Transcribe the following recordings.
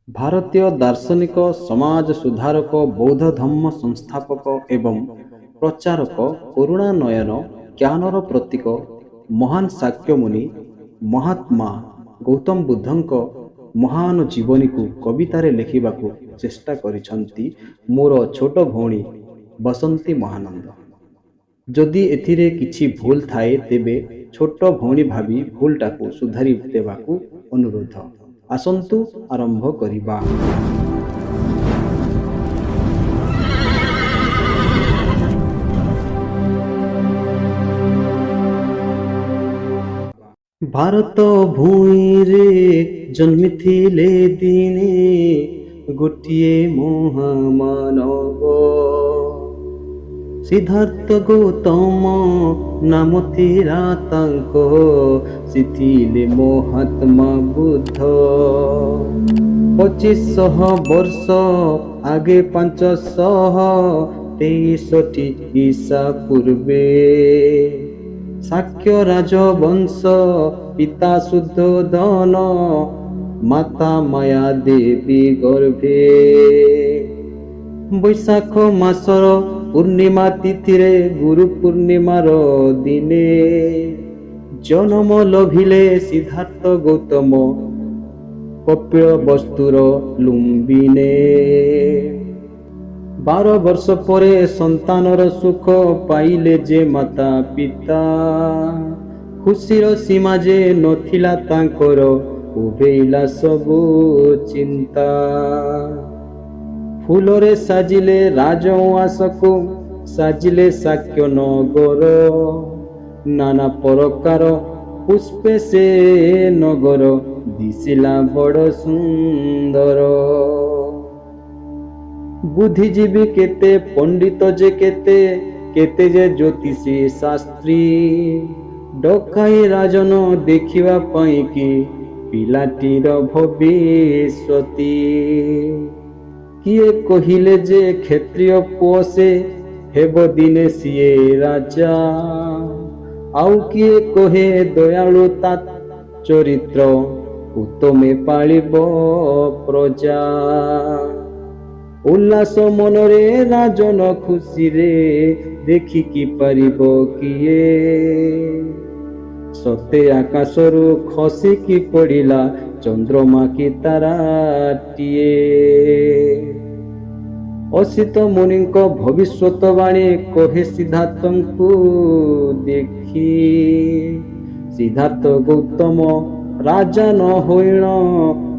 ଭାରତୀୟ ଦାର୍ଶନିକ, ସମାଜ ସୁଧାରକ, ବୌଦ୍ଧ ଧର୍ମ ସଂସ୍ଥାପକ ଏବଂ ପ୍ରଚାରକ କରୁଣାନୟନ ଜ୍ଞାନର ପ୍ରତୀକ ମହାନ ଶାକ୍ୟମୁନି ମହାତ୍ମା ଗୌତମ ବୁଦ୍ଧଙ୍କ ମହାନ ଜୀବନୀକୁ କବିତାରେ ଲେଖିବାକୁ ଚେଷ୍ଟା କରିଛନ୍ତି ମୋର ଛୋଟ ଭଉଣୀ ବସନ୍ତୀ ମହାନନ୍ଦ। ଯଦି ଏଥିରେ କିଛି ଭୁଲ ଥାଏ ତେବେ ଛୋଟ ଭଉଣୀ ଭାବି ଭୁଲଟାକୁ ସୁଧାରି ଦେବାକୁ ଅନୁରୋଧ। ଆସନ୍ତୁ ଆରମ୍ଭ କରିବା। ଭାରତ ଭୂଇଁରେ ଜନ୍ମିଥିଲେ ଦିନେ ଗୋଟିଏ ମହାମାନବ, ସିଦ୍ଧାର୍ଥ ଗୌତମ ନାମ ଥିଲା ତାଙ୍କ, ସେ ଥିଲେ ମହାତ୍ମା ବୁଦ୍ଧ। 2500 ବର୍ଷ ଆଗେ 523 ଈସା ପୂର୍ବେ ଶାକ୍ୟ ରାଜବଂଶ ପିତା ଶୁଦ୍ଧୋଧନ ମାତା ମାୟା ଦେବୀ ଗର୍ଭେ ବୈଶାଖ ମାସର ପୂର୍ଣ୍ଣିମା ତିଥିରେ ଗୁରୁ ପୂର୍ଣ୍ଣିମାର ଦିନେ ଜନ୍ମ ଲଭିଲେ ସିଦ୍ଧାର୍ଥ ଗୌତମ କପିଳ ବସ୍ତୁର ଲୁମ୍ବିନେ। 12 ବର୍ଷ ପରେ ସନ୍ତାନର ସୁଖ ପାଇଲେ ଯେ ମାତା ପିତା, ଖୁସିର ସୀମା ଯେ ନଥିଲା ତାଙ୍କର, ଉଭେଇଲା ସବୁ ଚିନ୍ତା। ଫୁଲରେ ସାଜିଲେ ରାଜଉଆସକୁ, ସାଜିଲେ ଶାକ୍ୟ ନଗର, ନାନା ପ୍ରକାର ପୁଷ୍ପେ ସେ ନଗର ଦିଶିଲା ବଡ଼ ସୁନ୍ଦର। ବୁଦ୍ଧିଜୀବୀ କେତେ, ପଣ୍ଡିତ ଯେ କେତେ, କେତେ ଯେ ଜ୍ୟୋତିଷୀ ଶାସ୍ତ୍ରୀ, ଡକାଇ ରାଜନ ଦେଖିବା ପାଇଁ କି ପିଲାଟିର ଭବିଷ୍ୟତି। କିଏ କହିଲେ ଯେ କ୍ଷତ୍ରିୟ ପୁଅ ସେ, ହେବ ଦିନେ ସିଏ ରାଜା, ଆଉ କିଏ କହେ ଦୟାଳୁ ତା ଚରିତ୍ର, ଉତ୍ତମେ ପାଳିବ ପ୍ରଜା। ଉଲ୍ଲାସ ମନରେ ରାଜନ ଖୁସିରେ, ଦେଖିକି ପାରିବ କିଏ, ସତେ ଆକାଶରୁ ଖସିକି ପଡ଼ିଲା ଚନ୍ଦ୍ରମା କି ତାରାଟିଏ। ଅସିତ ମୁନିଙ୍କ ଭବିଷ୍ୟତବାଣୀ କହେ ସିଦ୍ଧାର୍ଥଙ୍କୁ ଦେଖି, ସିଦ୍ଧାର୍ଥ ଗୌତମ ରାଜା ନ ହୋଇଣ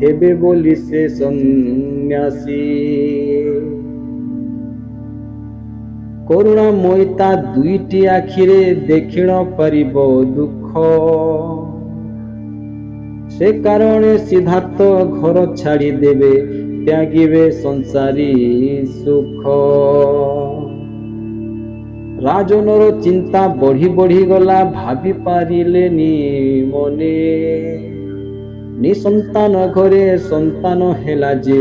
ହେବେ ବୋଲି ସେ ସନ୍ନ୍ୟାସୀ। କରୁଣାମୟୀ ତା ଦୁଇଟି ଆଖିରେ ଦେଖିଣ ପାରିବ ଦୁଃଖ, ସେ କାରଣେ ସିଦ୍ଧାର୍ଥ ଘର ଛାଡ଼ି ଦେବେ, ତ୍ୟାଗିବେ ସଂସାରୀ ସୁଖ। ରାଜନର ଚିନ୍ତା ବଢି ବଢି ଗଲା, ଭାବି ପାରିଲେନି ମନେ, ନିସନ୍ତାନ ଘରେ ସନ୍ତାନ ହେଲା ଯେ,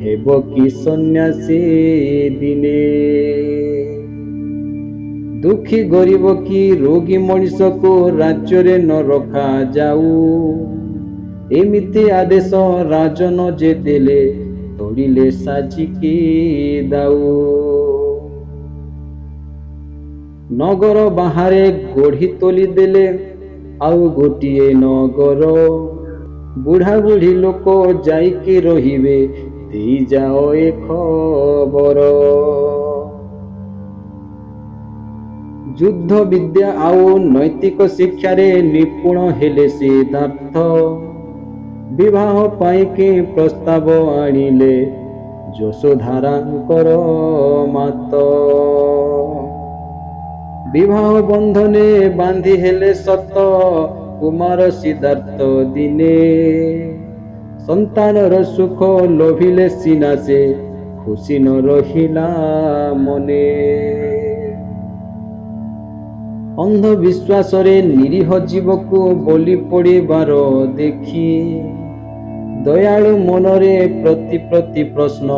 ହେବ କି ସନ୍ନ୍ୟାସୀ ଦିନେ। ଦୁଃଖୀ ଗରିବ କି ରୋଗୀ ମଣିଷକୁ ରାଜ୍ୟରେ ନ ରଖାଯାଉ, ଏମିତି ଆଦେଶ ରାଜନ ଯେ ଦେଲେ, ତୋଳିଲେ ସାଜିକି ଦାଉ। ନଗର ବାହାରେ ଗଢ଼ି ତୋଳି ଦେଲେ ଆଉ ଗୋଟିଏ ନଗର, ବୁଢ଼ା ବୁଢ଼ୀ ଲୋକ ଯାଇକି ରହିବେ, ଦେଇଯାଅ ଏ ଖବର। ଯୁଦ୍ଧ ବିଦ୍ୟା ଆଉ ନୈତିକ ଶିକ୍ଷାରେ ନିପୁଣ ହେଲେ ସିଦ୍ଧାର୍ଥ, ବିବାହ ପାଇଁକି ପ୍ରସ୍ତାବ ଆଣିଲେ ଯଶୋଧାରାଙ୍କର ମାତ। ବିବାହ ବନ୍ଧନେ ବାନ୍ଧି ହେଲେ ସତ କୁମାର ସିଦ୍ଧାର୍ଥ ଦିନେ, ସନ୍ତାନର ସୁଖ ଲୋଭିଲେ ସିନା ସେ, ଖୁସି ନ ରହିଲା ମନେ। ଅନ୍ଧବିଶ୍ୱାସରେ ନିରୀହ ଜୀବକୁ ବଳି ପଡ଼ିବାର ଦେଖି, ଦୟାଳୁ ମନରେ ପ୍ରତି ପ୍ରଶ୍ନ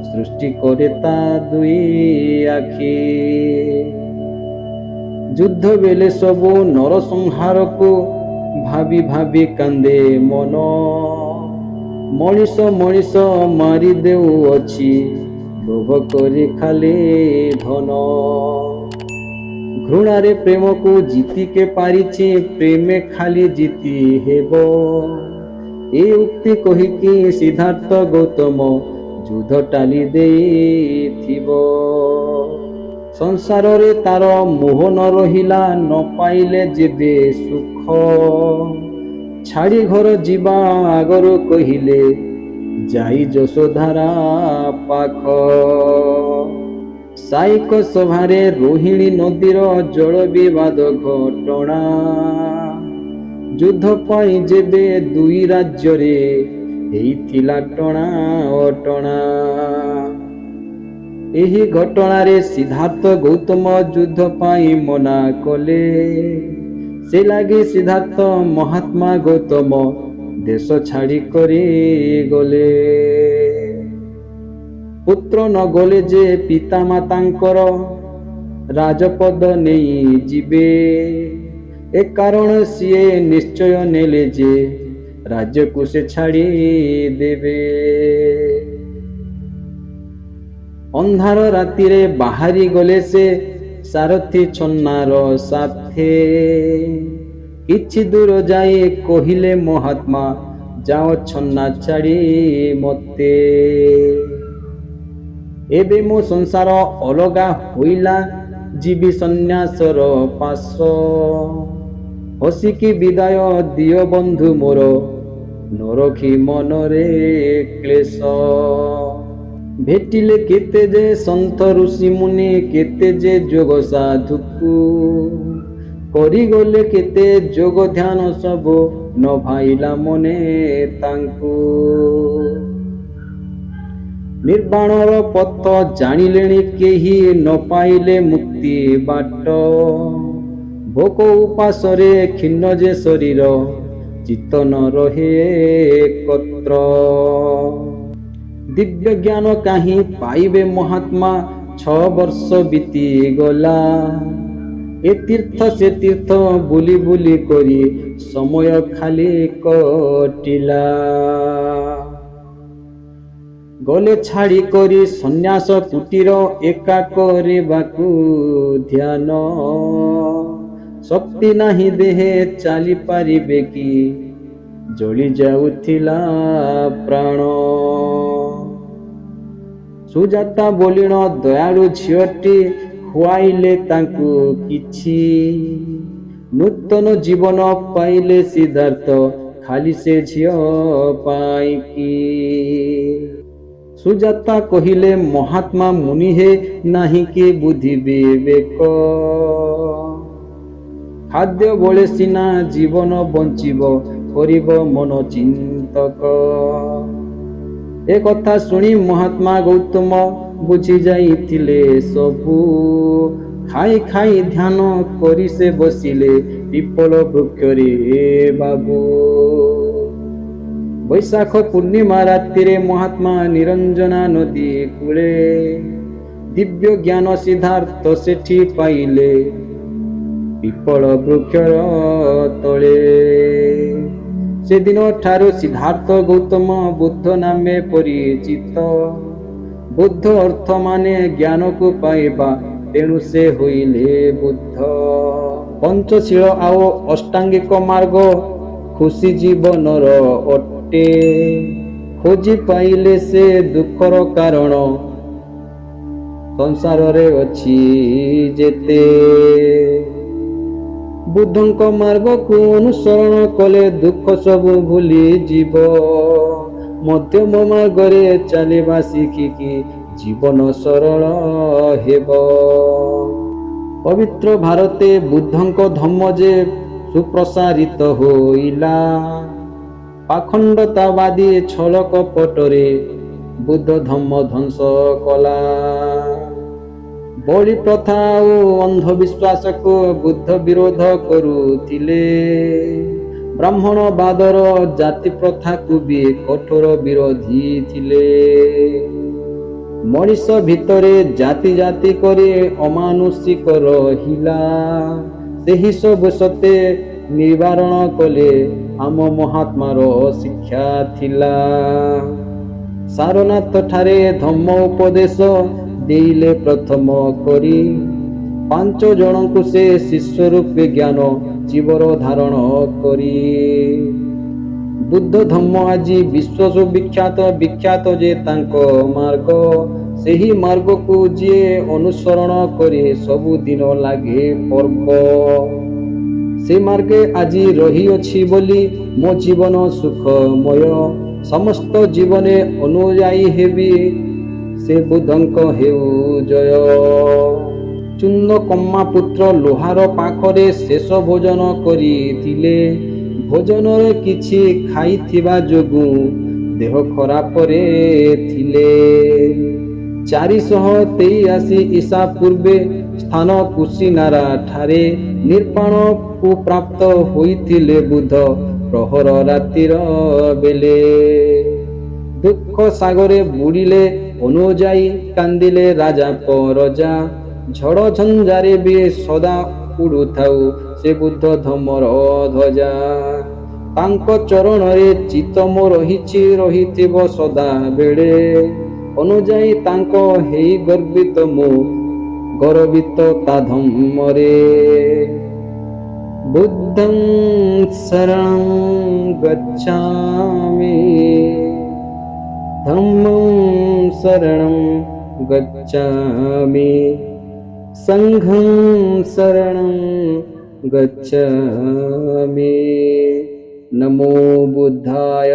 ସୃଷ୍ଟି କରେ ତା ଦୁଇ ଆଖି। ଯୁଦ୍ଧ ବେଲେ ସବୁ ନରସଂହାରକୁ ଭାବି ଭାବି କାନ୍ଦେ ମନ, ମଣିଷ ମଣିଷ ମାରି ଦେଉଅଛି ଲୋଭ କରି ଖାଲି ଧନ। ଘୃଣାରେ ପ୍ରେମକୁ ଜିତିକେ ପାରିଛି ପ୍ରେମେ ଖାଲି ଜିତି ହେବ। ଏ ଉକ୍ତି କହିକି ସିଦ୍ଧାର୍ଥ ଗୌତମ ଯୁଦ୍ଧ ଟାଲି ଦେଇଥିବ। ସଂସାରରେ ତାର ମୋହ ନ ରହିଲା ନ ପାଇଲେ ଯେବେ ସୁଖ। ଛାଡ଼ି ଘର ଯିବା ଆଗରୁ କହିଲେ ଯାଇ ଯଶୋଧାରା ପାଖ। ସାଇକ ସଭାରେ ରୋହିଣୀ ନଦୀର ଜଳ ବିବାଦ ଘଟଣା। ଯୁଦ୍ଧ ପାଇଁ ଯେବେ ଦୁଇ ରାଜ୍ୟରେ ହେଇଥିଲା ଟଣା ଅଟଣା। ଏହି ଘଟଣାରେ ସିଦ୍ଧାର୍ଥ ଗୌତମ ଯୁଦ୍ଧ ପାଇଁ ମନା କଲେ। ସେ ଲାଗି ସିଦ୍ଧାର୍ଥ ମହାତ୍ମା ଗୌତମ ଦେଶ ଛାଡ଼ି କରି ଗଲେ। ପୁତ୍ର ନ ଗଲେ ଯେ ପିତା ମାତାଙ୍କର ରାଜପଦ ନେଇ ଯିବେ। ଏ କାରଣ ସିଏ ନିଶ୍ଚୟ ନେଲେ ଯେ ରାଜ୍ୟକୁ ସେ ଛାଡ଼ି ଦେବେ। ଅନ୍ଧାର ରାତିରେ ବାହାରି ଗଲେ ସେ ସାରଥୀ ଛନ୍ନାର ସାଥେ। କିଛି ଦୂର ଯାଇ କହିଲେ ମହାତ୍ମା ଯାଅ ଛନ୍ନା ଛାଡ଼ି ମତେ। ଏବେ ମୋ ସଂସାର ଅଲଗା ହୋଇଲା ଯିବି ସନ୍ନ୍ୟାସର ପାଶ। ହସିକି ବିଦାୟ ଦିଅ ବନ୍ଧୁ ମୋର ନ ରଖି ମନରେ କ୍ଲେଶ। ଭେଟିଲେ କେତେ ଯେ ସନ୍ଥ ଋଷି ମୁନି କେତେ ଯେ ଯୋଗ ସାଧୁକୁ। କରିଗଲେ କେତେ ଯୋଗ ଧ୍ୟାନ ସବୁ ନ ଭାଇଲା ମନେ ତାଙ୍କୁ। ନିର୍ବାଣର ପଥ ଜାଣିଲେଣି କେହି ନ ପାଇଲେ ମୁକ୍ତି ବାଟ। ଭୋକ ଉପାସରେ କ୍ଷୀଣ ଯେ ଶରୀର ଚିତ୍ତ ନ ରହେ ଏକତ୍ର। ଦିବ୍ୟ ଜ୍ଞାନ କାହିଁ ପାଇବେ ମହାତ୍ମା 6 ବର୍ଷ ବିତିଗଲା। ଏ ତୀର୍ଥ ସେ ତୀର୍ଥ ବୁଲି ବୁଲି କରି ସମୟ ଖାଲି କଟିଲା। ଗଲେ ଛାଡ଼ି କରି ସନ୍ନ୍ୟାସ କୁଟୀର ଏକା କରିବାକୁ ଧ୍ୟାନ। ଶକ୍ତି ନାହିଁ ଦେହେ ଚାଲି ପାରିବେ କି ଜଳି ଯାଉଥିଲା ପ୍ରାଣ। ସୁଜାତା ବୋଲିଣ ଦୟାଳୁ ଝିଅଟି ଖୁଆଇଲେ ତାଙ୍କୁ କିଛି। ନୂତନ ଜୀବନ ପାଇଲେ ସିଦ୍ଧାର୍ଥ ଖାଲି ସେ ଝିଅ ପାଇକି। ସୁଜାତା କହିଲେ ମହାତ୍ମା ମୁନି ହେ ନାହିଁ କି ବୁଦ୍ଧି ବିବେକ। ଖାଦ୍ୟ ବଳେ ସିନା ଜୀବନ ବଞ୍ଚିବ କରିବ ମନ ଚିନ୍ତକ। ଏ କଥା ଶୁଣି ମହାତ୍ମା ଗୌତମ ବୁଝି ଯାଇଥିଲେ ସବୁ। ଖାଇ ଖାଇ ଧ୍ୟାନ କରି ସେ ବସିଲେ ପିପଳ ବୃକ୍ଷରେ ବାବୁ। ବୈଶାଖ ପୂର୍ଣ୍ଣିମା ରାତିରେ ମହାତ୍ମା ନିରଞ୍ଜନା ନଦୀ କୂଳେ। ଦିବ୍ୟ ଜ୍ଞାନ ସିଦ୍ଧାର୍ଥ ସେଠି ପାଇଲେ ପିପଳ ବୃକ୍ଷର ତଳେ। ସେଦିନ ଠାରୁ ସିଦ୍ଧାର୍ଥ ଗୌତମ ବୁଦ୍ଧ ନାମେ ପରିଚିତ। ବୁଦ୍ଧ ଅର୍ଥ ମାନେ ଜ୍ଞାନକୁ ପାଇବା ତେଣୁ ସେ ହୋଇଲେ ବୁଦ୍ଧ। ପଞ୍ଚଶୀଳ ଆଉ ଅଷ୍ଟାଙ୍ଗିକ ମାର୍ଗ ଖୁସି ଜୀବନର ଅଟେ। ଖୋଜି ପାଇଲେ ସେ ଦୁଃଖର କାରଣ ସଂସାରରେ ଅଛି ଯେତେ। ବୁଦ୍ଧଙ୍କ ମାର୍ଗକୁ ଅନୁସରଣ କଲେ ଦୁଃଖ ସବୁ ଭୁଲି ଯିବ। ମଧ୍ୟମ ମାର୍ଗରେ ଚାଲିବା ଶିଖିକି ଜୀବନ ସରଳ ହେବ। ପବିତ୍ର ଭାରତେ ବୁଦ୍ଧଙ୍କ ଧମ୍ମ ଯେ ସୁପ୍ରସାରିତ ହୋଇଲା। ପାଖଣ୍ଡତାବାଦୀ ଛଳ କପଟରେ ବୁଦ୍ଧ ଧମ୍ମ ଧ୍ୱଂସ କଲା। ବଳି ପ୍ରଥା ଓ ଅନ୍ଧବିଶ୍ୱାସକୁ ବୁଦ୍ଧ ବିରୋଧ କରୁଥିଲେ। ବ୍ରାହ୍ମଣବାଦର ଜାତି ପ୍ରଥାକୁ ବି କଠୋର ବିରୋଧୀ ଥିଲେ। ମଣିଷ ଭିତରେ ଜାତି ଜାତି କରି ଅମାନୁଷିକ ରହିଲା। ସେହି ସବୁ ସତେ ନିବାରଣ କଲେ आम महात्मार शिक्षा थिला। सारनाथ ठारे धम्म उपदेश देइले प्रथम करी, 5 जनकु से शिष्य रूपे ज्ञान जीवर धारण करी। बुद्ध धम्म आजी विश्व विख्यात विख्यात जे तांको मार्ग, सेही मार्ग को जे अनुसरण करे सबु दिन लागे पर्व। से मार्गे आजी रही अछि बोली मो जीवन सुखमय, समस्त जीवने अनुयायी हेबी से बुद्धंक हेउ जय। चूर्ण कम्मा पुत्र लोहार पाखरे शेष भोजन करिथिले, भोजन किछि खाइथिबा जोगु देह खराब रे थिले। 483 ईसा पूर्वे स्थान कुशीनारा ठारे निर्पाण को प्राप्त होइथिले बुद्ध प्रहर रातिर बेले। दुख सागरे बुड़िले अनुजाई, कांदिले राजा परजा, झड़ झंझारे भी सदा उड़ुथाउ से बुद्ध धम्मर ध्वजा। तांको चरण रे चित्त मो रहिथिबो सदा बेले, अनुजाई तांको हेई गर्वित मो गर्वित ता धम्मरे। बुद्धं शरणं गच्छामि, धम्मं शरणं गच्छामि, संघं शरणं गच्छामि। नमो बुद्धाय।